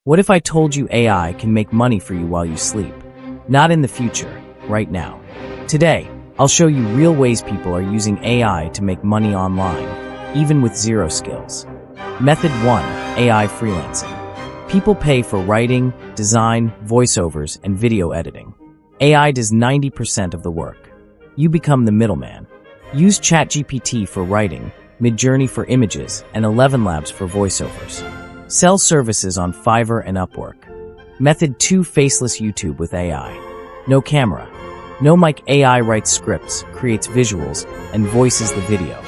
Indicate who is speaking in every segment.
Speaker 1: What if I told you AI can make money for you while you sleep? Not in the future, right now. Today, I'll show you real ways people are using AI to make money online, even with zero skills. Method 1. AI freelancing. People pay for writing, design, voiceovers, and video editing. AI does 90% of the work. You become the middleman. Use ChatGPT for writing, Midjourney for images, and ElevenLabs for voiceovers. Sell services on Fiverr and Upwork. Method 2. Faceless YouTube with AI. No camera. No mic. AI writes scripts, creates visuals, and voices the video.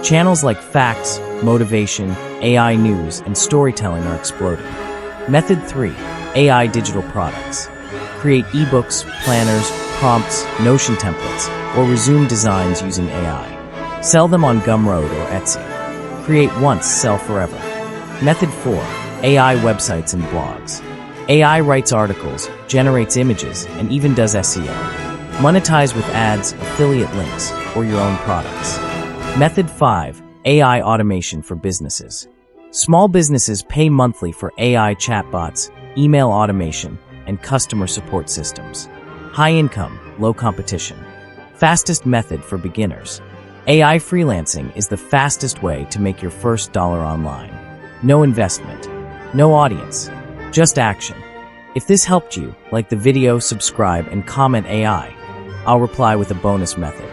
Speaker 1: Channels like facts, motivation, AI news, and storytelling are exploding. Method 3. AI digital products. Create ebooks, planners, prompts, Notion templates, or resume designs using AI. Sell them on Gumroad or Etsy. Create once, sell forever. Method 4. AI websites and blogs. AI writes articles, generates images, and even does SEO. Monetize with ads, affiliate links, or your own products. Method 5. AI automation for businesses. Small businesses pay monthly for AI chatbots, email automation, and customer support systems. High income, low competition. Fastest method for beginners. AI freelancing is the fastest way to make your first dollar online. No investment, no audience, just action. If this helped you, like the video, subscribe, and comment AI. I'll reply with a bonus method.